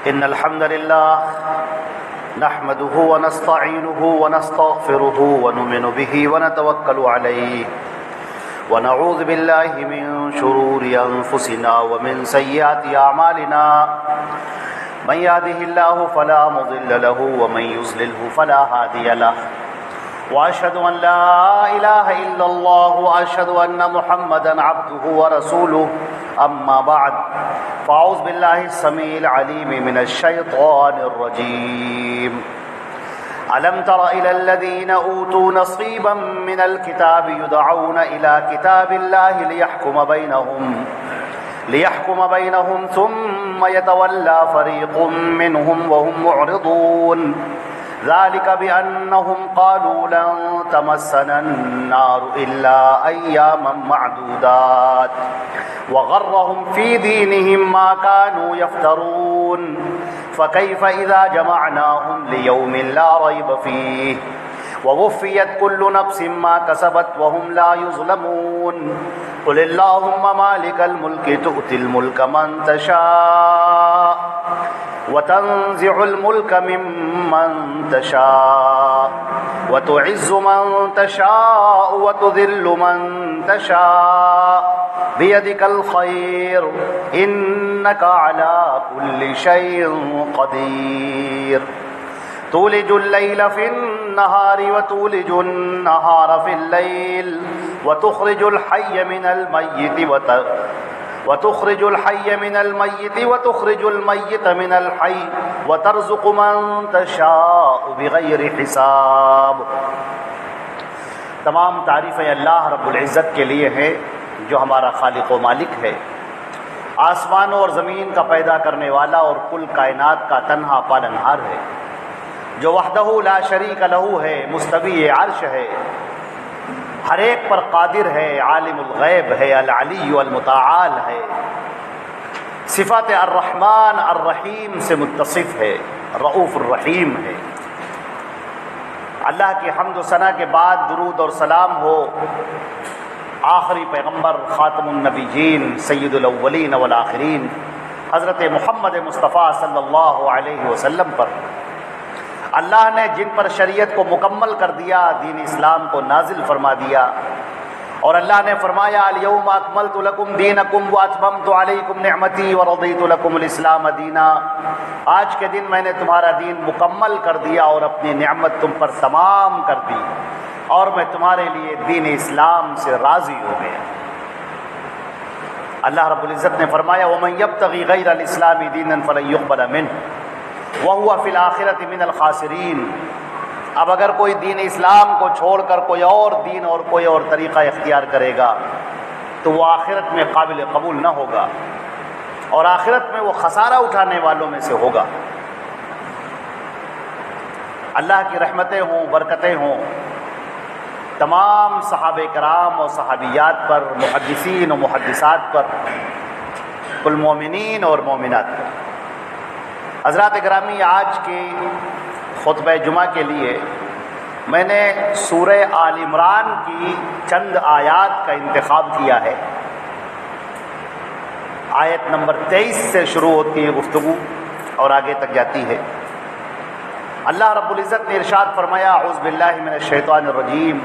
إن الحمد لله نحمده ونستعينه ونستغفره ونؤمن به ونتوكل عليه ونعوذ بالله من شرور أنفسنا ومن سيئات أعمالنا من يهده الله فلا مضل له ومن يضلله فلا هادي له وأشهد أن لا إله إلا الله وأشهد أن محمدا عبده ورسوله أما بعد فأعوذ بالله السميع العليم من الشيطان الرجيم ألم تر إلى الذين أوتوا نصيبا من الكتاب يدعون إلى كتاب الله ليحكم بينهم ثم يتولى فريق منهم وهم معرضون ذلك بأنهم قالوا لن تمسنا النار إلا أياما معدودات وغرهم في دينهم ما كانوا يفترون فكيف إذا جمعناهم ليوم لا ريب فيه ووفيت كل نفس ما كسبت وهم لا يظلمون قل اللهم مالك الملك تؤتي الملك من تشاء وتنزع الملك ممن تشاء وتعز من تشاء وتذل من تشاء بيدك الخير إنك على كل شيء قدير تولج الليل في النهار وتولج النهار في الليل وتخرج الحي من الميت وتخرج الميت من الحي وترزق من تشاء بغیر حساب۔ تمام تعریفیں اللہ رب العزت کے لیے ہیں جو ہمارا خالق و مالک ہے، آسمانوں اور زمین کا پیدا کرنے والا اور کل کائنات کا تنہا پالنہار ہے، جو وحدہ لا شریک لہ ہے، مستوی عرش ہے، ہر ایک پر قادر ہے، عالم الغیب ہے، العلی المتعال ہے، صفات الرحمن الرحیم سے متصف ہے، رؤوف الرحیم ہے۔ اللہ کی حمد و ثنا کے بعد درود اور سلام ہو آخری پیغمبر خاتم النبیین سید الاولین والآخرین حضرت محمد مصطفیٰ صلی اللہ علیہ وسلم پر۔ اللہ نے جن پر شریعت کو مکمل کر دیا، دین اسلام کو نازل فرما دیا، اور اللہ نے فرمایا الیوم اکملت لکم دینکم واتممت علیکم نعمتی ورضیت لکم الاسلام دینا، آج کے دن میں نے تمہارا دین مکمل کر دیا اور اپنی نعمت تم پر تمام کر دی، اور میں تمہارے لیے دین اسلام سے راضی ہو گیا۔ اللہ رب العزت نے فرمایا ومن یبتغی غیر الاسلام دینا فلن یقبل منہ وَهُوَ فِي الْآخِرَةِ مِنَ الْخَاسِرِينَ۔ اب اگر کوئی دین اسلام کو چھوڑ کر کوئی اور دین اور کوئی اور طریقہ اختیار کرے گا تو وہ آخرت میں قابل قبول نہ ہوگا، اور آخرت میں وہ خسارہ اٹھانے والوں میں سے ہوگا۔ اللہ کی رحمتیں ہوں، برکتیں ہوں تمام صحابہ کرام اور صحابیات پر، محدثین و محدثات پر، کل مومنین اور مومنات پر۔ حضرات گرامی، آج کے خطبہ جمعہ کے لیے میں نے سورہ آل عمران کی چند آیات کا انتخاب کیا ہے۔ آیت نمبر 23 سے شروع ہوتی ہے گفتگو اور آگے تک جاتی ہے۔ اللہ رب العزت نے ارشاد فرمایا اعوذ باللہ من الشیطان الرجیم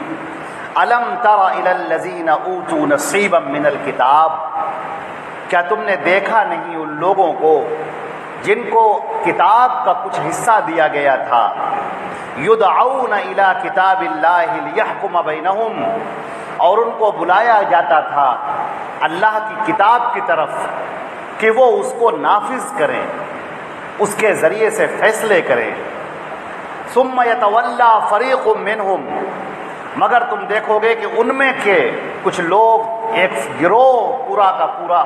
الم تر الی الذین اوتوا نصیبا من الکتاب، کیا تم نے دیکھا نہیں ان لوگوں کو جن کو کتاب کا کچھ حصہ دیا گیا تھا، یدعون الی کتاب اللہ لیحکم بینہم، اور ان کو بلایا جاتا تھا اللہ کی کتاب کی طرف کہ وہ اس کو نافذ کریں، اس کے ذریعے سے فیصلے کریں۔ ثم یتولی فریق منہم، مگر تم دیکھو گے کہ ان میں کے کچھ لوگ، ایک گروہ پورا کا پورا،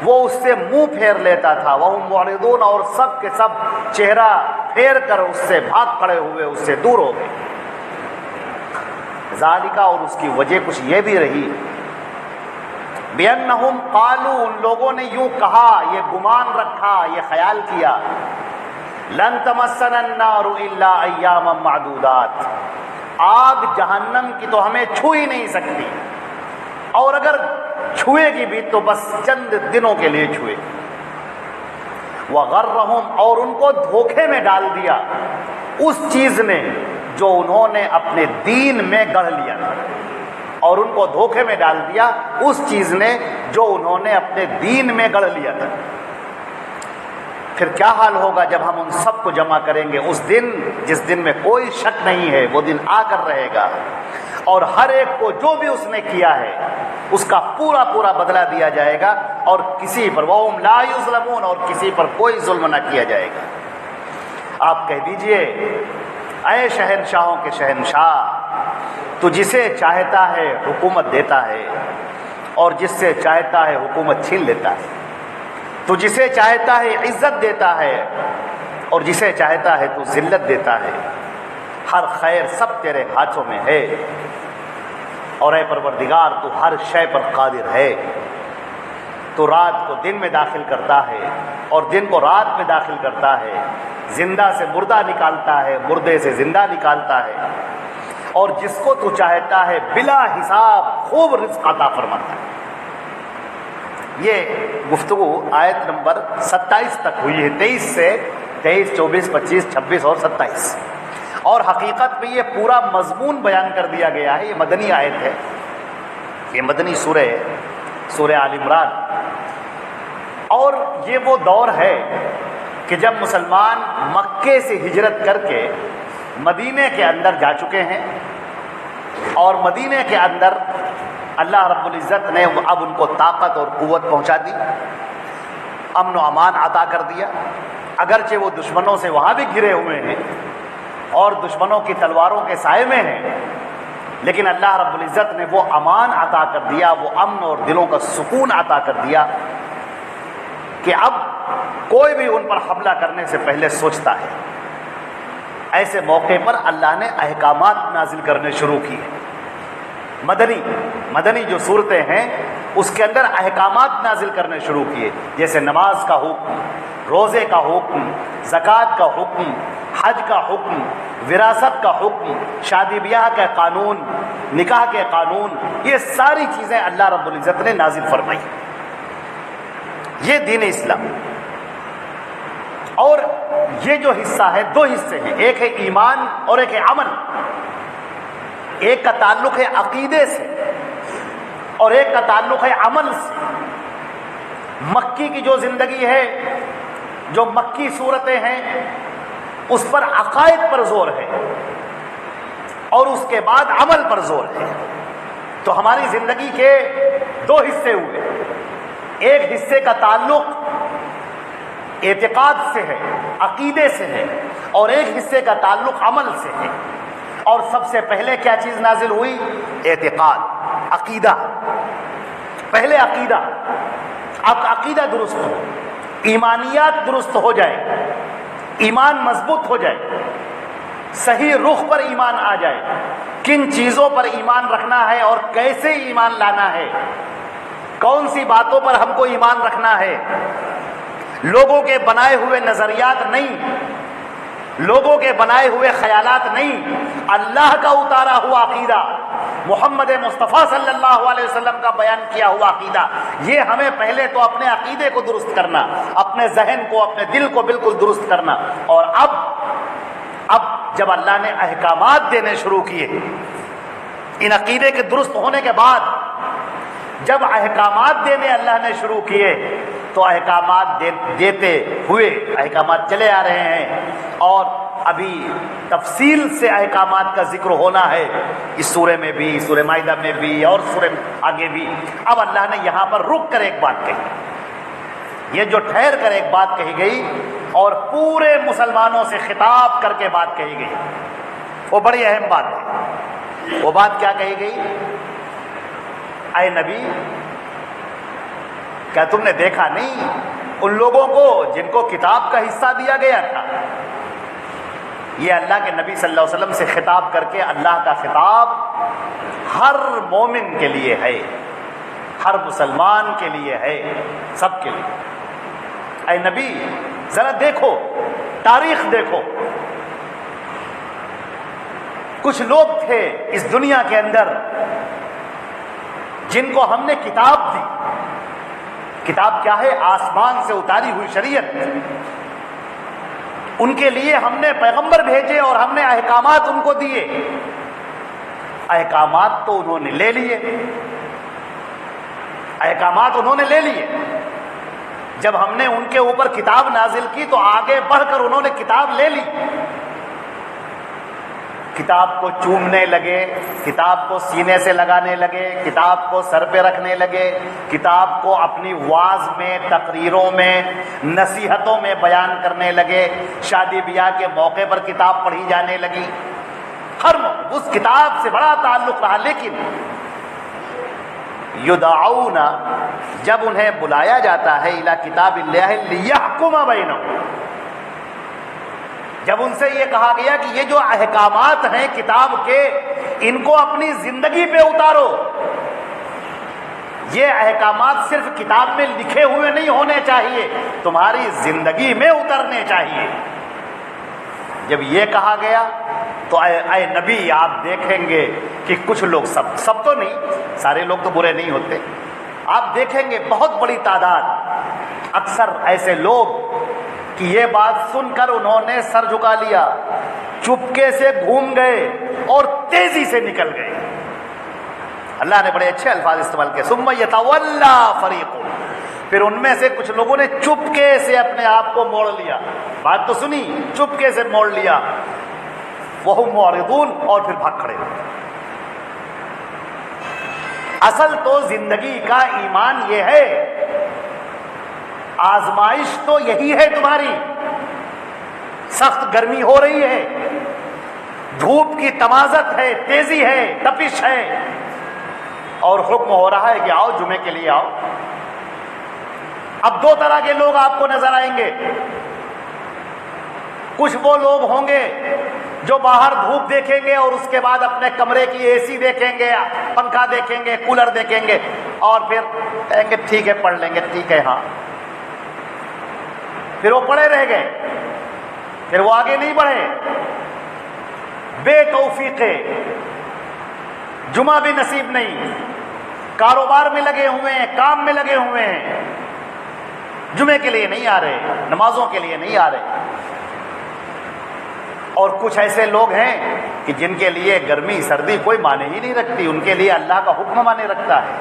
وہ اس سے منہ پھیر لیتا تھا، وہم معرضون، اور سب کے سب چہرہ پھیر کر اس سے بھاگ کھڑے ہوئے، اس سے دور ہو گئے۔ ذالک، اور اس کی وجہ کچھ یہ بھی رہی، بِأَنَّهُمْ قَالُوا، ان لوگوں نے یوں کہا، یہ گمان رکھا، یہ خیال کیا، لَن تَمَسَّنَا النَّارُ إِلَّا أَيَّامًا مَعْدُودَاتٍ، آگ جہنم کی تو ہمیں چھو ہی نہیں سکتی، اور اگر چھوئے گی بھی تو بس چند دنوں کے لیے چھوئے۔ وغرہم، اور ان کو دھوکے میں ڈال دیا اس چیز نے جو انہوں نے اپنے دین میں گڑھ لیا تھا، اور ان کو دھوکے میں ڈال دیا اس چیز نے جو انہوں نے اپنے دین میں گڑھ لیا تھا۔ پھر کیا حال ہوگا جب ہم ان سب کو جمع کریں گے اس دن جس دن میں کوئی شک نہیں ہے، وہ دن آ کر رہے گا، اور ہر ایک کو جو بھی اس نے کیا ہے اس کا پورا پورا بدلہ دیا جائے گا، اور کسی پر وَهُمْ لَا يُظْلَمُونَ، اور کسی پر کوئی ظلم نہ کیا جائے گا۔ آپ کہہ دیجئے اے شہنشاہوں کے شہنشاہ، تو جسے چاہتا ہے حکومت دیتا ہے اور جس سے چاہتا ہے حکومت چھین لیتا ہے، تو جسے چاہتا ہے عزت دیتا ہے اور جسے چاہتا ہے تو ذلت دیتا ہے، ہر خیر سب تیرے ہاتھوں میں ہے، اور اے پروردگار تو ہر شے پر قادر ہے۔ تو رات کو دن میں داخل کرتا ہے اور دن کو رات میں داخل کرتا ہے، زندہ سے مردہ نکالتا ہے، مردے سے زندہ نکالتا ہے، اور جس کو تو چاہتا ہے بلا حساب خوب رزق عطا فرماتا ہے۔ یہ گفتگو آیت نمبر 27 تک ہوئی ہے، 23 سے 23، 24، 25، 26 اور 27، اور حقیقت میں یہ پورا مضمون بیان کر دیا گیا ہے۔ یہ مدنی آیت ہے، یہ مدنی سورہ ہے، سورہ آل عمران، اور یہ وہ دور ہے کہ جب مسلمان مکے سے ہجرت کر کے مدینے کے اندر جا چکے ہیں، اور مدینے کے اندر اللہ رب العزت نے اب ان کو طاقت اور قوت پہنچا دی، امن و امان عطا کر دیا، اگرچہ وہ دشمنوں سے وہاں بھی گھرے ہوئے ہیں اور دشمنوں کی تلواروں کے سائے میں ہیں، لیکن اللہ رب العزت نے وہ امان عطا کر دیا، وہ امن اور دلوں کا سکون عطا کر دیا کہ اب کوئی بھی ان پر حملہ کرنے سے پہلے سوچتا ہے۔ ایسے موقع پر اللہ نے احکامات نازل کرنے شروع کیے۔ مدنی جو صورتیں ہیں اس کے اندر احکامات نازل کرنے شروع کیے، جیسے نماز کا حکم، روزے کا حکم، زکوٰۃ کا حکم، حج کا حکم، وراثت کا حکم، شادی بیاہ کا قانون، نکاح کے قانون، یہ ساری چیزیں اللہ رب العزت نے نازل فرمائی۔ یہ دین اسلام، اور یہ جو حصہ ہے دو حصے ہیں، ایک ہے ایمان اور ایک ہے عمل۔ ایک کا تعلق ہے عقیدے سے اور ایک کا تعلق ہے عمل سے۔ مکی کی جو زندگی ہے، جو مکی صورتیں ہیں، اس پر عقائد پر زور ہے اور اس کے بعد عمل پر زور ہے۔ تو ہماری زندگی کے دو حصے ہوئے، ایک حصے کا تعلق اعتقاد سے ہے، عقیدے سے ہے، اور ایک حصے کا تعلق عمل سے ہے۔ اور سب سے پہلے کیا چیز نازل ہوئی؟ اعتقاد، عقیدہ۔ پہلے عقیدہ، اب عقیدہ درست ہو، ایمانیات درست ہو جائے، ایمان مضبوط ہو جائے، صحیح رخ پر ایمان آ جائے، کن چیزوں پر ایمان رکھنا ہے اور کیسے ایمان لانا ہے، کون سی باتوں پر ہم کو ایمان رکھنا ہے، لوگوں کے بنائے ہوئے نظریات نہیں، لوگوں کے بنائے ہوئے خیالات نہیں، اللہ کا اتارا ہوا عقیدہ، محمد مصطفیٰ صلی اللہ علیہ وسلم کا بیان کیا ہوا عقیدہ۔ یہ ہمیں پہلے تو اپنے عقیدے کو درست کرنا، اپنے ذہن کو، اپنے دل کو بالکل درست کرنا، اور اب جب اللہ نے احکامات دینے شروع کیے، ان عقیدے کے درست ہونے کے بعد جب احکامات دینے اللہ نے شروع کیے، تو احکامات دیتے ہوئے احکامات چلے آ رہے ہیں، اور ابھی تفصیل سے احکامات کا ذکر ہونا ہے، اس سورہ میں بھی، سورہ مائدہ میں بھی، اور سورہ آگے بھی۔ اب اللہ نے یہاں پر رک کر ایک بات کہی، یہ جو ٹھہر کر ایک بات کہی گئی اور پورے مسلمانوں سے خطاب کر کے بات کہی گئی، وہ بڑی اہم بات ہے۔ وہ بات کیا کہی گئی؟ اے نبی، کیا تم نے دیکھا نہیں ان لوگوں کو جن کو کتاب کا حصہ دیا گیا تھا؟ یہ اللہ کے نبی صلی اللہ علیہ وسلم سے خطاب کر کے اللہ کا خطاب ہر مومن کے لیے ہے، ہر مسلمان کے لیے ہے، سب کے لیے۔ اے نبی، ذرا دیکھو، تاریخ دیکھو، کچھ لوگ تھے اس دنیا کے اندر جن کو ہم نے کتاب دی، کتاب کیا ہے؟ آسمان سے اتاری ہوئی شریعت۔ ان کے لیے ہم نے پیغمبر بھیجے اور ہم نے احکامات ان کو دیے۔ احکامات تو انہوں نے لے لیے، احکامات انہوں نے لے لیے۔ جب ہم نے ان کے اوپر کتاب نازل کی تو آگے بڑھ کر انہوں نے کتاب لے لی، کتاب کو چومنے لگے، کتاب کو سینے سے لگانے لگے، کتاب کو سر پہ رکھنے لگے، کتاب کو اپنی وعظ میں، تقریروں میں، نصیحتوں میں بیان کرنے لگے، شادی بیاہ کے موقع پر کتاب پڑھی جانے لگی، ہر موقع اس کتاب سے بڑا تعلق رہا۔ لیکن یدعون، جب انہیں بلایا جاتا ہے الی کتاب اللہ لیحکم بینہم، جب ان سے یہ کہا گیا کہ یہ جو احکامات ہیں کتاب کے، ان کو اپنی زندگی پہ اتارو، یہ احکامات صرف کتاب میں لکھے ہوئے نہیں ہونے چاہیے، تمہاری زندگی میں اترنے چاہیے، جب یہ کہا گیا تو اے نبی آپ دیکھیں گے کہ کچھ لوگ، سب تو نہیں، سارے لوگ تو برے نہیں ہوتے، آپ دیکھیں گے بہت بڑی تعداد، اکثر ایسے لوگ کہ یہ بات سن کر انہوں نے سر جھکا لیا، چپکے سے گھوم گئے اور تیزی سے نکل گئے۔ اللہ نے بڑے اچھے الفاظ استعمال کیے، ثم یتولی فریق، پھر ان میں سے کچھ لوگوں نے چپکے سے اپنے آپ کو موڑ لیا، بات تو سنی، چپکے سے موڑ لیا، وہم معرضون، اور پھر بھاگ کھڑے ہوئے۔ اصل تو زندگی کا ایمان یہ ہے، آزمائش تو یہی ہے تمہاری، سخت گرمی ہو رہی ہے، دھوپ کی تمازت ہے، تیزی ہے، تپش ہے، اور حکم ہو رہا ہے کہ آؤ جمعے کے لیے آؤ۔ اب دو طرح کے لوگ آپ کو نظر آئیں گے، کچھ وہ لوگ ہوں گے جو باہر دھوپ دیکھیں گے اور اس کے بعد اپنے کمرے کی اے سی دیکھیں گے، پنکھا دیکھیں گے، کولر دیکھیں گے، اور پھر کہیں گے ٹھیک ہے پڑھ لیں گے، ٹھیک ہے ہاں، پھر وہ پڑے رہ گئے، پھر وہ آگے نہیں بڑھے، بے توفیقے، جمعہ بھی نصیب نہیں، کاروبار میں لگے ہوئے ہیں، کام میں لگے ہوئے ہیں، جمعے کے لیے نہیں آ رہے، نمازوں کے لیے نہیں آ رہے۔ اور کچھ ایسے لوگ ہیں کہ جن کے لیے گرمی سردی کوئی معنی ہی نہیں رکھتی، ان کے لیے اللہ کا حکم معنی رکھتا ہے،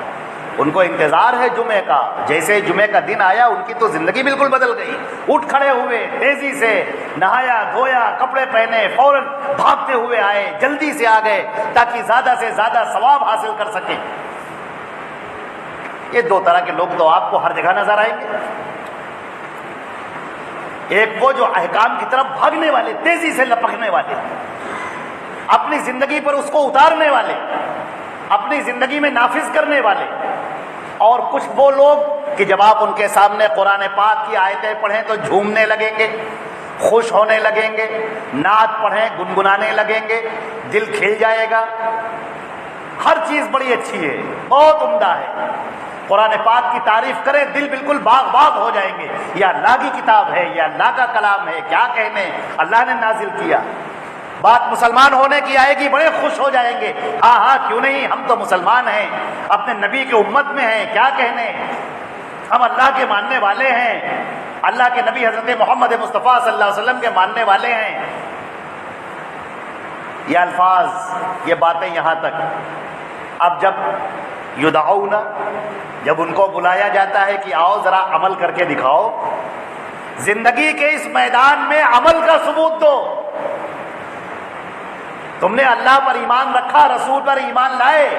ان کو انتظار ہے جمعے کا، جیسے جمعے کا دن آیا ان کی تو زندگی بالکل بدل گئی، اٹھ کھڑے ہوئے، تیزی سے نہایا دھویا، کپڑے پہنے، فوراً بھاگتے ہوئے آئے، جلدی سے آ گئے تاکہ زیادہ سے زیادہ ثواب حاصل کر سکیں۔ یہ دو طرح کے لوگ تو آپ کو ہر جگہ نظر آئیں گے، ایک وہ جو احکام کی طرف بھاگنے والے، تیزی سے لپکنے والے، اپنی زندگی پر اس کو اتارنے والے، اپنی زندگی میں نافذ کرنے والے، اور کچھ وہ لوگ کہ جب آپ ان کے سامنے قرآن پاک کی آیتیں پڑھیں تو جھومنے لگیں گے، خوش ہونے لگیں گے، نعت پڑھیں گنگنانے لگیں گے، دل کھل جائے گا، ہر چیز بڑی اچھی ہے، بہت عمدہ ہے، قرآن پاک کی تعریف کریں دل بالکل باغ باغ ہو جائیں گے، یہ اللہ کی کتاب ہے، یہ اللہ کا کلام ہے، کیا کہنے، اللہ نے نازل کیا، بات مسلمان ہونے کی آئے گی بڑے خوش ہو جائیں گے، ہاں ہاں کیوں نہیں، ہم تو مسلمان ہیں، اپنے نبی کی امت میں ہیں، کیا کہنے، ہم اللہ کے ماننے والے ہیں، اللہ کے نبی حضرت محمد مصطفیٰ صلی اللہ علیہ وسلم کے ماننے والے ہیں۔ یہ الفاظ، یہ باتیں یہاں تک۔ اب جب یدعون، جب ان کو بلایا جاتا ہے کہ آؤ ذرا عمل کر کے دکھاؤ، زندگی کے اس میدان میں عمل کا ثبوت دو، تم نے اللہ پر ایمان رکھا، رسول پر ایمان لائے،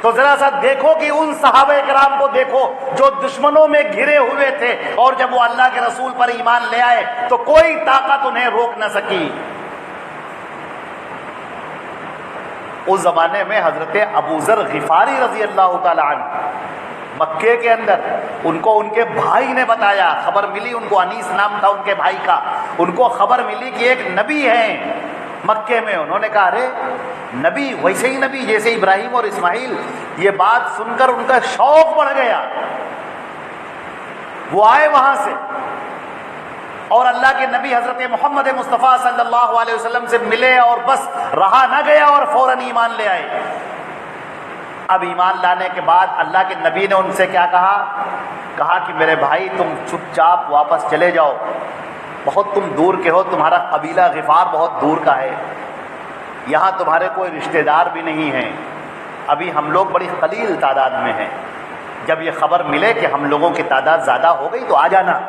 تو ذرا سا دیکھو کہ ان صحابہ کرام کو دیکھو جو دشمنوں میں گھرے ہوئے تھے، اور جب وہ اللہ کے رسول پر ایمان لے آئے تو کوئی طاقت انہیں روک نہ سکی۔ اس زمانے میں حضرت ابو ذر غفاری رضی اللہ تعالی عنہ مکے کے اندر، ان کو ان کے بھائی نے بتایا، خبر ملی، ان کو انیس نام تھا ان کے بھائی کا، ان کو خبر ملی کہ ایک نبی ہیں مکے میں۔ انہوں نے کہا ارے نبی، ویسے ہی نبی جیسے ابراہیم اور اسماعیل۔ یہ بات سن کر ان کا شوق بڑھ گیا، وہ آئے وہاں سے اور اللہ کے نبی حضرت محمد مصطفیٰ صلی اللہ علیہ وسلم سے ملے، اور بس رہا نہ گیا اور فوراً ایمان لے آئے۔ اب ایمان لانے کے بعد اللہ کے نبی نے ان سے کیا کہا کہ میرے بھائی تم چپ چاپ واپس چلے جاؤ، بہت تم دور کے ہو، تمہارا قبیلہ غفار بہت دور کا ہے، یہاں تمہارے کوئی رشتہ دار بھی نہیں ہیں، ابھی ہم لوگ بڑی قلیل تعداد میں ہیں، جب یہ خبر ملے کہ ہم لوگوں کی تعداد زیادہ ہو گئی تو آ جانا۔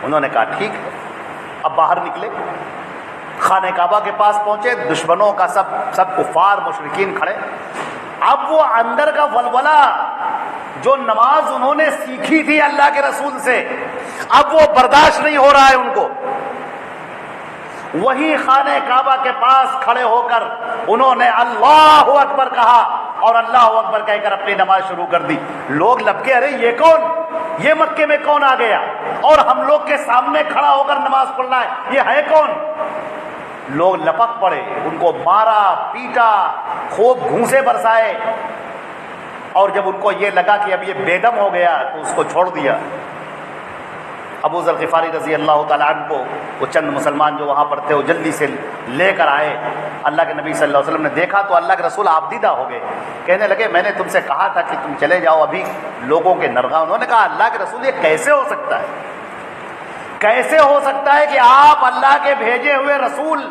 انہوں نے کہا ٹھیک ہے۔ اب باہر نکلے، خانہ کعبہ کے پاس پہنچے، دشمنوں کا سب کفار مشرکین کھڑے۔ اب وہ اندر کا ولولہ جو نماز انہوں نے سیکھی تھی اللہ کے رسول سے، اب وہ برداشت نہیں ہو رہا ہے ان کو۔ وہی خانہ کعبہ کے پاس کھڑے ہو کر انہوں نے اللہ اکبر کہا اور اللہ اکبر کہہ کر اپنی نماز شروع کر دی۔ لوگ لپکے، ارے یہ کون، یہ مکے میں کون آ گیا اور ہم لوگ کے سامنے کھڑا ہو کر نماز پڑھنا ہے، یہ ہے کون؟ لوگ لپک پڑے، ان کو مارا پیٹا، خوب گھونسے برسائے، اور جب ان کو یہ لگا کہ اب یہ بے دم ہو گیا تو اس کو چھوڑ دیا۔ ابو ذر غفاری رضی اللہ تعالیٰ عنہ کو وہ چند مسلمان جو وہاں پر تھے وہ جلدی سے لے کر آئے۔ اللہ کے نبی صلی اللہ علیہ وسلم نے دیکھا تو اللہ کے رسول آبدیدہ ہو گئے، کہنے لگے میں نے تم سے کہا تھا کہ تم چلے جاؤ، ابھی لوگوں کے نرغہ۔ انہوں نے کہا اللہ کے رسول یہ کیسے ہو سکتا ہے، کیسے ہو سکتا ہے کہ آپ اللہ کے بھیجے ہوئے رسول،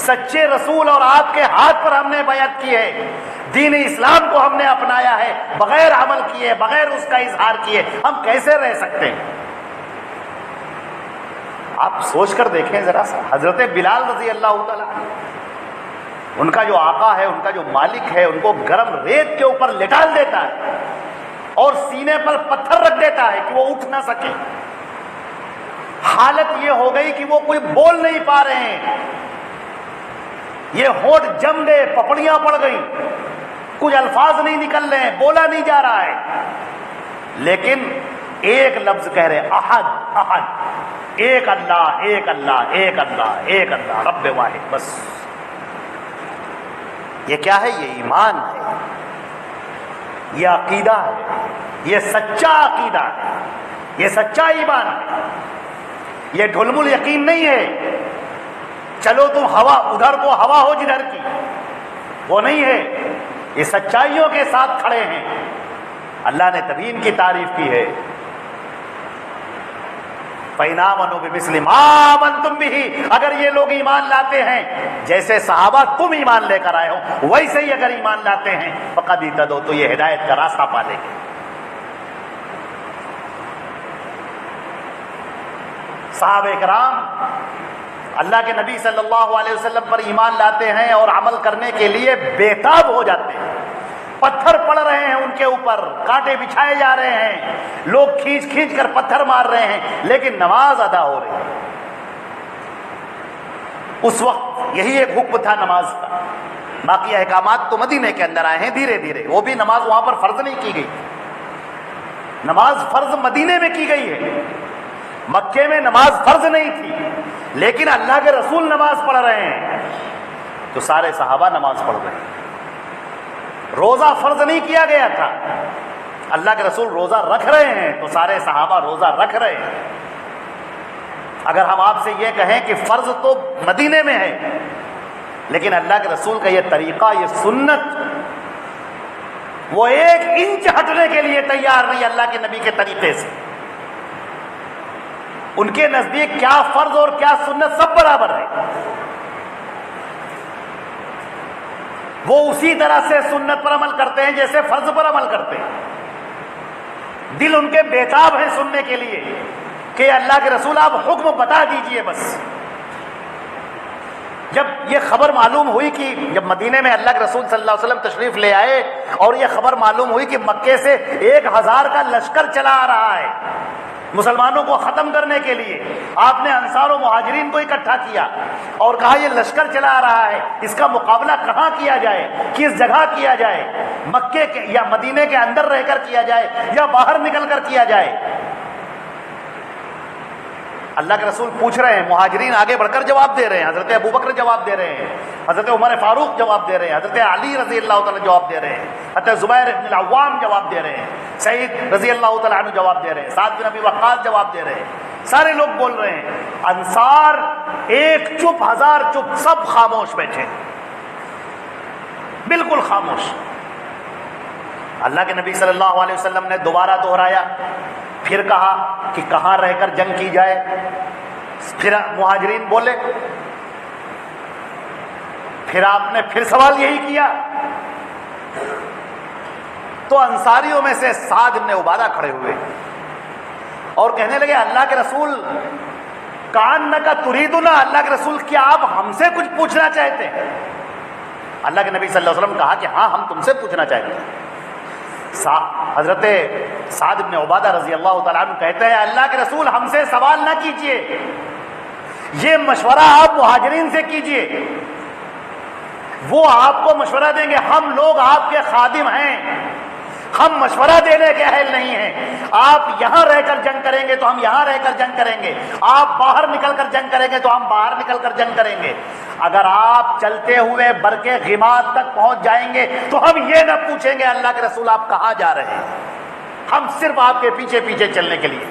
سچے رسول، اور آپ کے ہاتھ پر ہم نے بیعت کی ہے، دین اسلام کو ہم نے اپنایا ہے، بغیر عمل کیے، بغیر اس کا اظہار کیے ہم کیسے رہ سکتے ہیں؟ آپ سوچ کر دیکھیں ذرا سا، حضرت بلال رضی اللہ تعالیٰ ان کا جو آقا ہے، ان کا جو مالک ہے، ان کو گرم ریت کے اوپر لٹال دیتا ہے اور سینے پر پتھر رکھ دیتا ہے کہ وہ اٹھ نہ سکے۔ حالت یہ ہو گئی کہ وہ کوئی بول نہیں پا رہے ہیں، یہ ہونٹ جم گئے، پپڑیاں پڑ گئیں، کچھ الفاظ نہیں نکل رہے ہیں، بولا نہیں جا رہا ہے، لیکن ایک لفظ کہہ رہے احد احد، ایک اللہ ایک اللہ ایک اللہ ایک اللہ رب واحد، بس۔ یہ کیا ہے؟ یہ ایمان ہے، یہ عقیدہ ہے، یہ سچا عقیدہ ہے، یہ سچا ایمان ہے، یہ ڈھلمل یقین نہیں ہے چلو تم ہوا ادھر کو ہوا ہو جدھر کی، وہ نہیں ہے، یہ سچائیوں کے ساتھ کھڑے ہیں۔ اللہ نے تبھی ان کی تعریف کی ہے، فَإِنْ آمَنُوا بِمِثْلِ مَا آمَنْتُمْ بِهِ، اگر یہ لوگ ایمان لاتے ہیں جیسے صحابہ تم ایمان لے کر آئے ہو ویسے ہی اگر ایمان لاتے ہیں فَقَدْ اهْتَدَوْا، تو یہ ہدایت کا راستہ پا لیں گے۔ صحابہ کرام اللہ کے نبی صلی اللہ علیہ وسلم پر ایمان لاتے ہیں اور عمل کرنے کے لیے بےتاب ہو جاتے ہیں، پتھر پڑ رہے ہیں ان کے اوپر، کانٹے بچھائے جا رہے ہیں، لوگ کھینچ کھینچ کر پتھر مار رہے ہیں، لیکن نماز ادا ہو رہی ہے۔ اس وقت یہی ایک حکم تھا نماز کا، باقی احکامات تو مدینے کے اندر آئے ہیں دھیرے دھیرے، وہ بھی نماز وہاں پر فرض نہیں کی گئی، نماز فرض مدینے میں کی گئی ہے، مکے میں نماز فرض نہیں تھی، لیکن اللہ کے رسول نماز پڑھ رہے ہیں تو سارے صحابہ نماز پڑھ رہے ہیں۔ روزہ فرض نہیں کیا گیا تھا، اللہ کے رسول روزہ رکھ رہے ہیں تو سارے صحابہ روزہ رکھ رہے ہیں۔ اگر ہم آپ سے یہ کہیں کہ فرض تو مدینے میں ہے، لیکن اللہ کے رسول کا یہ طریقہ، یہ سنت، وہ ایک انچ ہٹنے کے لیے تیار نہیں اللہ کے نبی کے طریقے سے۔ ان کے نزدیک کیا فرض اور کیا سنت سب برابر ہے، وہ اسی طرح سے سنت پر عمل کرتے ہیں جیسے فرض پر عمل کرتے ہیں۔ دل ان کے بےتاب ہیں سننے کے لیے کہ اللہ کے رسول آپ حکم بتا دیجئے بس۔ جب یہ خبر معلوم ہوئی کہ جب مدینے میں اللہ کے رسول صلی اللہ علیہ وسلم تشریف لے آئے اور یہ خبر معلوم ہوئی کہ مکے سے 1000 کا لشکر چلا آ رہا ہے مسلمانوں کو ختم کرنے کے لیے، آپ نے انصار و مہاجرین کو اکٹھا کیا اور کہا یہ لشکر چلا آ رہا ہے، اس کا مقابلہ کہاں کیا جائے، کس جگہ کیا جائے، مکے کے یا مدینے کے اندر رہ کر کیا جائے یا باہر نکل کر کیا جائے۔ اللہ کے رسول پوچھ رہے ہیں، مہاجرین آگے بڑھ کر جواب دے رہے ہیں، حضرت ابوبکر جواب دے رہے ہیں، حضرت عمر فاروق جواب دے رہے ہیں، حضرت علی رضی اللہ تعالیٰ جواب دے رہے ہیں، حضرت زبیر بن العوام جواب دے رہے ہیں، سعید رضی اللہ تعالیٰ عنہ جواب دے رہے ہیں، سعد بن ابی وقاص جواب دے رہے ہیں، سارے لوگ بول رہے ہیں۔ انصار ایک چپ، 1000 چپ، سب خاموش بیٹھے۔ بالکل خاموش۔ اللہ کے نبی صلی اللہ علیہ وسلم نے دوبارہ دہرایا، پھر کہا کہ کہاں رہ کر جنگ کی جائے؟ پھر مہاجرین بولے، پھر آپ نے پھر سوال یہی کیا، تو انصاریوں میں سے سعد بن عبادہ کھڑے ہوئے اور کہنے لگے اللہ کے رسول کأنک تریدنا، اللہ کے رسول کیا آپ ہم سے کچھ پوچھنا چاہتے ہیں؟ اللہ کے نبی صلی اللہ علیہ وسلم کہا کہ ہاں ہم تم سے پوچھنا چاہتے ہیں۔ حضرت سعد بن عبادہ رضی اللہ تعالیٰ عنہ کہتے ہیں اللہ کے رسول ہم سے سوال نہ کیجئے، یہ مشورہ آپ مہاجرین سے کیجئے، وہ آپ کو مشورہ دیں گے، ہم لوگ آپ کے خادم ہیں، ہم مشورہ دینے کے اہل نہیں ہیں۔ آپ یہاں رہ کر جنگ کریں گے تو ہم یہاں رہ کر جنگ کریں گے، آپ باہر نکل کر جنگ کریں گے تو ہم باہر نکل کر جنگ کریں گے، اگر آپ چلتے ہوئے برکے غماد تک پہنچ جائیں گے تو ہم یہ نہ پوچھیں گے اللہ کے رسول آپ کہاں جا رہے ہیں، ہم صرف آپ کے پیچھے پیچھے چلنے کے لیے۔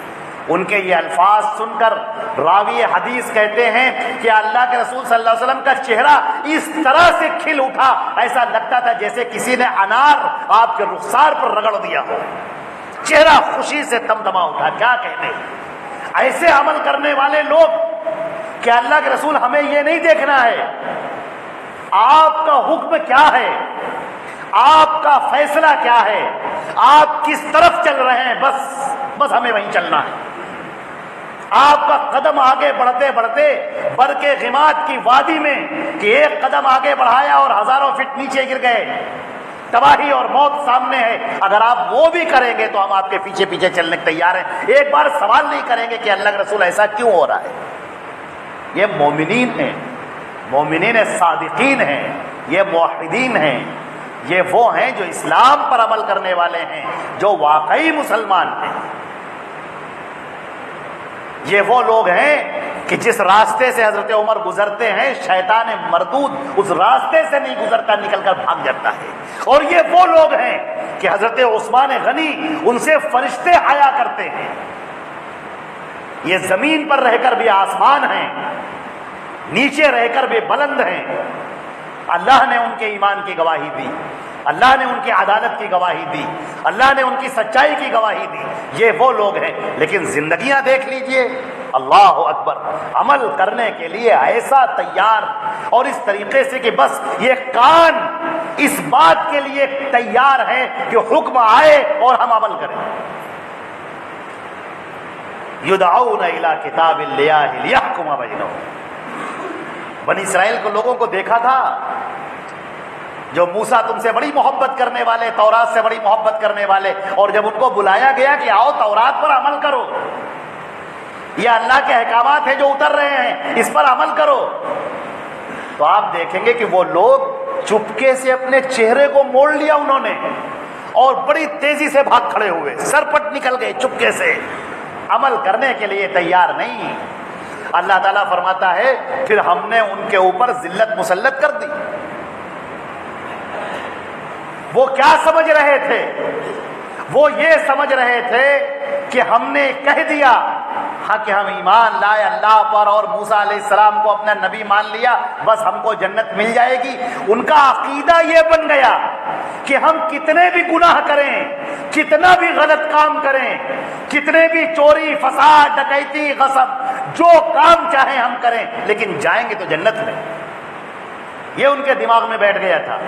ان کے یہ الفاظ سن کر راوی حدیث کہتے ہیں کہ اللہ کے رسول صلی اللہ علیہ وسلم کا چہرہ اس طرح سے کھل اٹھا، ایسا لگتا تھا جیسے کسی نے انار آپ کے رخسار پر رگڑ دیا ہو، چہرہ خوشی سے دمدما اٹھا۔ کیا کہنے، ایسے عمل کرنے والے لوگ کہ اللہ کے رسول ہمیں یہ نہیں دیکھنا ہے آپ کا حکم کیا ہے، آپ کا فیصلہ کیا ہے، آپ کس طرف چل رہے ہیں، بس ہمیں وہیں چلنا ہے۔ آپ کا قدم آگے بڑھتے بڑھتے برکے غماد کی وادی میں کہ ایک قدم آگے بڑھایا اور ہزاروں فٹ نیچے گر گئے، تباہی اور موت سامنے ہے، اگر آپ وہ بھی کریں گے تو ہم آپ کے پیچھے پیچھے چلنے کے تیار ہیں۔ ایک بار سوال نہیں کریں گے کہ اللہ کے رسول ایسا کیوں ہو رہا ہے۔ یہ مومنین ہیں، مومنین صادقین ہیں، یہ موحدین ہیں، یہ وہ ہیں جو اسلام پر عمل کرنے والے ہیں، جو واقعی مسلمان ہیں۔ یہ وہ لوگ ہیں کہ جس راستے سے حضرت عمر گزرتے ہیں شیطان مردود اس راستے سے نہیں گزرتا، نکل کر بھاگ جاتا ہے۔ اور یہ وہ لوگ ہیں کہ حضرت عثمان غنی ان سے فرشتے حیا کرتے ہیں، یہ زمین پر رہ کر بھی آسمان ہیں، نیچے رہ کر بھی بلند ہیں۔ اللہ نے ان کے ایمان کی گواہی دی، اللہ نے ان کی عدالت کی گواہی دی، اللہ نے ان کی سچائی کی گواہی دی۔ یہ وہ لوگ ہیں، لیکن زندگیاں دیکھ لیجئے، اللہ اکبر، عمل کرنے کے لیے ایسا تیار، اور اس طریقے سے کہ بس یہ کان اس بات کے لیے تیار ہے کہ حکم آئے اور ہم عمل کریں۔ یدعون الی کتاب اللہ لیحکم بینہم۔ بنی اسرائیل کو لوگوں کو دیکھا تھا جو موسیٰ تم سے بڑی محبت کرنے والے، تورات سے بڑی محبت کرنے والے، اور جب ان کو بلایا گیا کہ آؤ تورات پر عمل کرو، یہ اللہ کے احکامات ہیں جو اتر رہے ہیں، اس پر عمل کرو، تو آپ دیکھیں گے کہ وہ لوگ چپکے سے اپنے چہرے کو موڑ لیا انہوں نے، اور بڑی تیزی سے بھاگ کھڑے ہوئے، سرپٹ نکل گئے چپکے سے، عمل کرنے کے لیے تیار نہیں۔ اللہ تعالیٰ فرماتا ہے پھر ہم نے ان کے اوپر ذلت مسلط کر دی۔ وہ کیا سمجھ رہے تھے؟ وہ یہ سمجھ رہے تھے کہ ہم نے کہہ دیا ہاں کہ ہم ایمان لائے اللہ پر اور موسیٰ علیہ السلام کو اپنا نبی مان لیا، بس ہم کو جنت مل جائے گی۔ ان کا عقیدہ یہ بن گیا کہ ہم کتنے بھی گناہ کریں، کتنا بھی غلط کام کریں، کتنے بھی چوری فساد ڈکیتی غصب جو کام چاہیں ہم کریں، لیکن جائیں گے تو جنت میں۔ یہ ان کے دماغ میں بیٹھ گیا تھا۔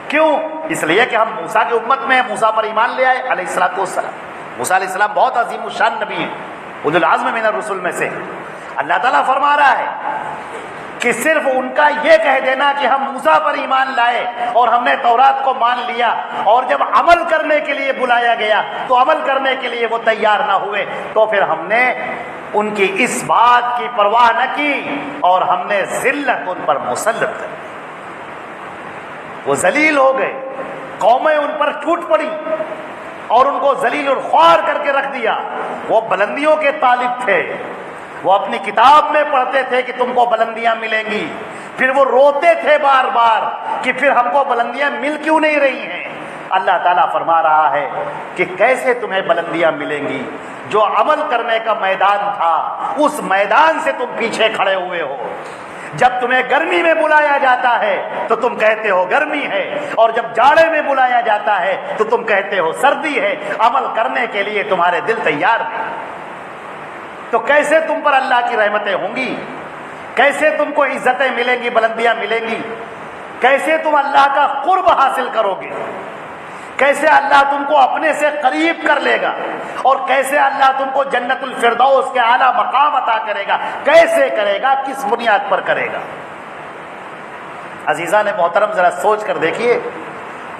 کیوں؟ اس لیے کہ ہم موسیٰ کی امت میں، موسیٰ پر ایمان لے آئے علیہ السلام۔ موسیٰ علیہ السلام بہت عظیم الشان نبی ہیں، اولو العزم من الرسل میں سے۔ اللہ تعالیٰ فرما رہا ہے کہ صرف ان کا یہ کہہ دینا کہ ہم موسیٰ پر ایمان لائے اور ہم نے تورات کو مان لیا، اور جب عمل کرنے کے لیے بلایا گیا تو عمل کرنے کے لیے وہ تیار نہ ہوئے، تو پھر ہم نے ان کی اس بات کی پرواہ نہ کی اور ہم نے ذلت ان پر مسلط کر دی۔ وہ ذلیل ہو گئے، قومیں ان پر ٹوٹ پڑی اور ان کو ذلیل الخوار کر کے رکھ دیا۔ وہ بلندیوں کے طالب تھے، وہ اپنی کتاب میں پڑھتے تھے کہ تم کو بلندیاں ملیں گی، پھر وہ روتے تھے بار بار کہ پھر ہم کو بلندیاں مل کیوں نہیں رہی ہیں۔ اللہ تعالیٰ فرما رہا ہے کہ کیسے تمہیں بلندیاں ملیں گی؟ جو عمل کرنے کا میدان تھا اس میدان سے تم پیچھے کھڑے ہوئے ہو، جب تمہیں گرمی میں بلایا جاتا ہے تو تم کہتے ہو گرمی ہے، اور جب جاڑے میں بلایا جاتا ہے تو تم کہتے ہو سردی ہے۔ عمل کرنے کے لیے تمہارے دل تیار نہیں، تو کیسے تم پر اللہ کی رحمتیں ہوں گی؟ کیسے تم کو عزتیں ملیں گی، بلندیاں ملیں گی؟ کیسے تم اللہ کا قرب حاصل کرو گے؟ کیسے اللہ تم کو اپنے سے قریب کر لے گا؟ اور کیسے اللہ تم کو جنت الفردوس کے اعلیٰ مقام عطا کرے گا؟ کیسے کرے گا؟ کس بنیاد پر کرے گا؟ عزیزان محترم، ذرا سوچ کر دیکھیے،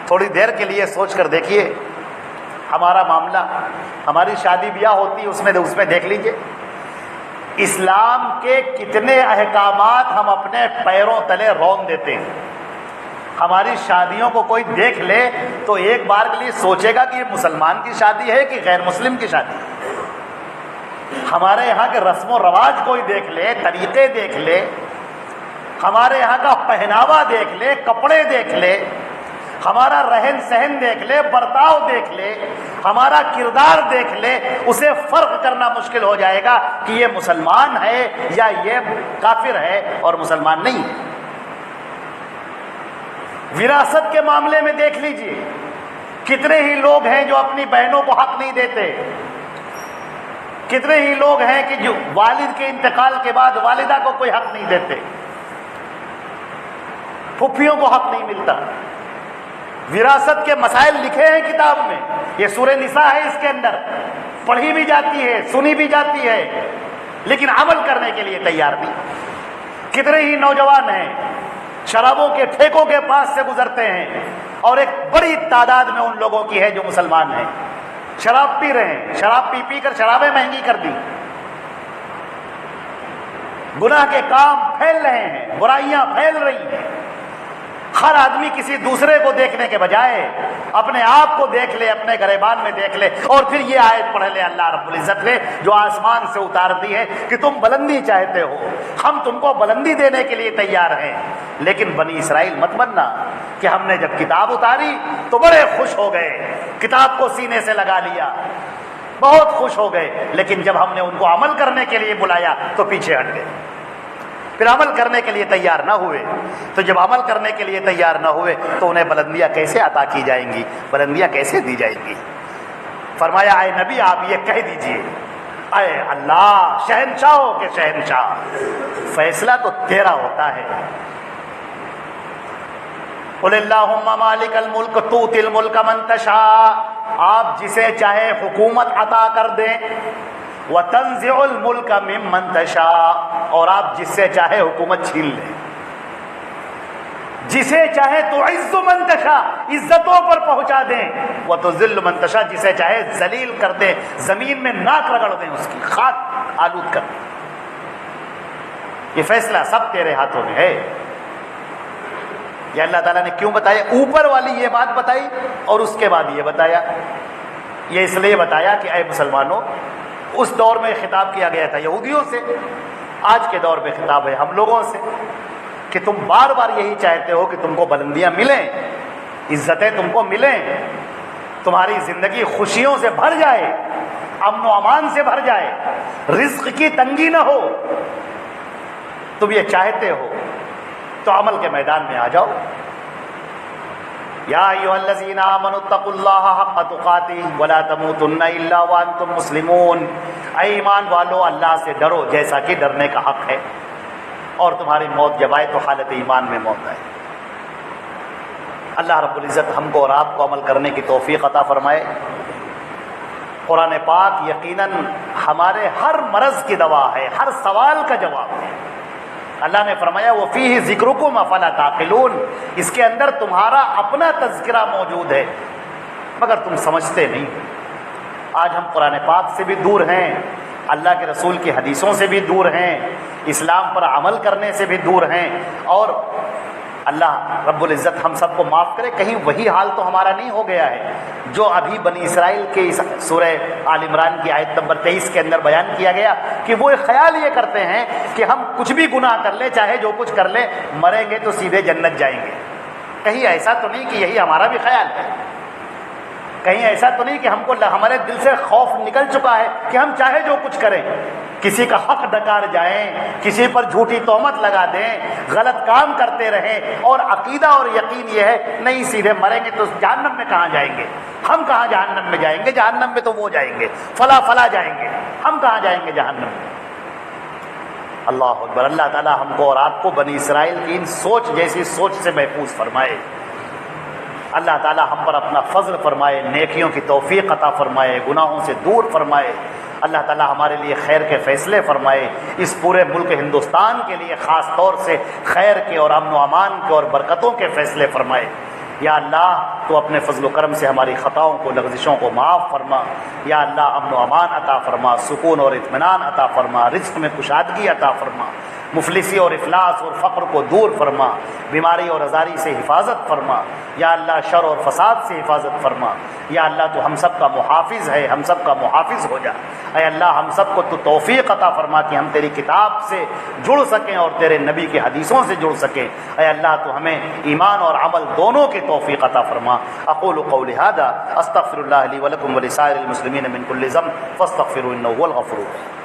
تھوڑی دیر کے لیے سوچ کر دیکھیے، ہمارا معاملہ، ہماری شادی بیاہ ہوتی ہے، اس میں دیکھ لیجئے اسلام کے کتنے احکامات ہم اپنے پیروں تلے رون دیتے ہیں۔ ہماری شادیوں کو کوئی دیکھ لے تو ایک بار کے لیے سوچے گا کہ یہ مسلمان کی شادی ہے کہ غیر مسلم کی شادی ہے۔ ہمارے یہاں کے رسم و رواج کوئی دیکھ لے، طریقے دیکھ لے، ہمارے یہاں کا پہناوا دیکھ لے، کپڑے دیکھ لے، ہمارا رہن سہن دیکھ لے، برتاؤ دیکھ لے، ہمارا کردار دیکھ لے، اسے فرق کرنا مشکل ہو جائے گا کہ یہ مسلمان ہے یا یہ کافر ہے اور مسلمان نہیں ہے۔ وراثت کے معاملے میں دیکھ لیجئے، کتنے ہی لوگ ہیں جو اپنی بہنوں کو حق نہیں دیتے، کتنے ہی لوگ ہیں کہ جو والد کے انتقال کے بعد والدہ کو کوئی حق نہیں دیتے، پھوپھیوں کو حق نہیں ملتا۔ وراثت کے مسائل لکھے ہیں کتاب میں، یہ سورہ نساء ہے، اس کے اندر پڑھی بھی جاتی ہے، سنی بھی جاتی ہے، لیکن عمل کرنے کے لیے تیار نہیں۔ کتنے ہی نوجوان ہیں شرابوں کے ٹھیکوں کے پاس سے گزرتے ہیں، اور ایک بڑی تعداد میں ان لوگوں کی ہے جو مسلمان ہیں، شراب پی رہے ہیں، شراب پی پی کر شرابیں مہنگی کر دی، گناہ کے کام پھیل رہے ہیں، برائیاں پھیل رہی ہیں۔ ہر آدمی کسی دوسرے کو دیکھنے کے بجائے اپنے آپ کو دیکھ لے، اپنے گریبان میں دیکھ لے، اور پھر یہ آیت پڑھ لے اللہ رب العزت نے جو آسمان سے اتار دی ہے کہ تم بلندی چاہتے ہو، ہم تم کو بلندی دینے کے لیے تیار ہیں، لیکن بنی اسرائیل مت بننا کہ ہم نے جب کتاب اتاری تو بڑے خوش ہو گئے، کتاب کو سینے سے لگا لیا، بہت خوش ہو گئے، لیکن جب ہم نے ان کو عمل کرنے کے لیے بلایا تو پیچھے ہٹ گئے، پھر عمل کرنے کے لیے تیار نہ ہوئے۔ تو جب عمل کرنے کے لیے تیار نہ ہوئے تو انہیں بلندیاں کیسے عطا کی جائیں گی، بلندیاں کیسے دی جائیں گی؟ فرمایا اے نبی آپ یہ کہہ دیجئے، اے اللہ شہنشاہوں کے شہنشاہ، فیصلہ تو تیرا ہوتا ہے۔ قل اللہم مالک الملک تؤتی الملک من تشاء، آپ جسے چاہے حکومت عطا کر دیں، وَتَنزِعُ الْمُلْكَ مِمَّن تَشَاءُ، اور آپ جس سے چاہے حکومت چھین لیں، جسے چاہے تو عز من تشاء عزتوں پر پہنچا دیں، وَتُذِلُّ مَن تَشَاء جسے چاہے ذلیل کر دیں، زمین میں ناک رگڑ دیں، اس کی خاک آلود کر دیں۔ یہ فیصلہ سب تیرے ہاتھوں میں ہے۔ یہ اللہ تعالیٰ نے کیوں بتایا؟ اوپر والی یہ بات بتائی اور اس کے بعد یہ بتایا، یہ اس لیے بتایا کہ اے مسلمانوں، اس دور میں خطاب کیا گیا تھا یہودیوں سے، آج کے دور میں خطاب ہے ہم لوگوں سے کہ تم بار بار یہی چاہتے ہو کہ تم کو بلندیاں ملیں، عزتیں تم کو ملیں، تمہاری زندگی خوشیوں سے بھر جائے، امن و امان سے بھر جائے، رزق کی تنگی نہ ہو، تم یہ چاہتے ہو تو عمل کے میدان میں آ جاؤ۔ یا ایھا الذین آمنوا اتقوا اللہ حق تقاتہ ولا تموتن الا وانتم مسلمون، اے ایمان والو اللہ سے ڈرو جیسا کہ ڈرنے کا حق ہے، اور تمہاری موت جب آئے تو حالت ایمان میں موت آئے۔ اللہ رب العزت ہم کو اور آپ کو عمل کرنے کی توفیق عطا فرمائے۔ قرآن پاک یقیناً ہمارے ہر مرض کی دوا ہے، ہر سوال کا جواب ہے۔ اللہ نے فرمایا وَفِيهِ ذِكْرُكُمْ أَفَلَا تَعْقِلُونَ، اس کے اندر تمہارا اپنا تذکرہ موجود ہے مگر تم سمجھتے نہیں۔ آج ہم قرآن پاک سے بھی دور ہیں، اللہ کے رسول کی حدیثوں سے بھی دور ہیں، اسلام پر عمل کرنے سے بھی دور ہیں، اور اللہ رب العزت ہم سب کو معاف کرے، کہیں وہی حال تو ہمارا نہیں ہو گیا ہے جو ابھی بنی اسرائیل کے اس سورہ آل عمران کی آیت نمبر 23 کے اندر بیان کیا گیا کہ وہ ایک خیال یہ کرتے ہیں کہ ہم کچھ بھی گناہ کر لیں، چاہے جو کچھ کر لیں، مریں گے تو سیدھے جنت جائیں گے۔ کہیں ایسا تو نہیں کہ یہی ہمارا بھی خیال ہے؟ کہیں ایسا تو نہیں کہ ہم کو ہمارے دل سے خوف نکل چکا ہے کہ ہم چاہے جو کچھ کریں، کسی کا حق ڈکار جائیں، کسی پر جھوٹی تہمت لگا دیں، غلط کام کرتے رہیں، اور عقیدہ اور یقین یہ ہے نہیں سیدھے مریں گے تو جہنم میں کہاں جائیں گے، ہم کہاں جہنم میں جائیں گے، جہنم میں تو وہ جائیں گے، فلا جائیں گے، ہم کہاں جائیں گے جہنم میں۔ اللہ اکبر۔ اللہ تعالی ہم کو اور آپ کو بنی اسرائیل کی ان سوچ جیسی سوچ سے محفوظ فرمائے۔ اللہ تعالی ہم پر اپنا فضل فرمائے، نیکیوں کی توفیق عطا فرمائے، گناہوں سے دور فرمائے۔ اللہ تعالی ہمارے لیے خیر کے فیصلے فرمائے، اس پورے ملک ہندوستان کے لیے خاص طور سے خیر کے اور امن و امان کے اور برکتوں کے فیصلے فرمائے۔ یا اللہ تو اپنے فضل و کرم سے ہماری خطاؤں کو، لغزشوں کو معاف فرما۔ یا اللہ امن و امان عطا فرما، سکون اور اطمینان عطا فرما، رزق میں کشادگی عطا فرما، مفلسی اور افلاس اور فقر کو دور فرما، بیماری اور ازاری سے حفاظت فرما۔ یا اللہ شر اور فساد سے حفاظت فرما۔ یا اللہ تو ہم سب کا محافظ ہے، ہم سب کا محافظ ہو جا۔ اے اللہ ہم سب کو تو توفیق عطا فرما کہ ہم تیری کتاب سے جڑ سکیں اور تیرے نبی کی حدیثوں سے جڑ سکیں۔ اے اللہ تو ہمیں ایمان اور عمل دونوں کی توفیق عطا فرما۔ اقول قولی ھذا استغفر اللہ لی ولکم ولسائر المسلمین من کل ذنب فاستغفروا انہ هو الغفور الرحیم۔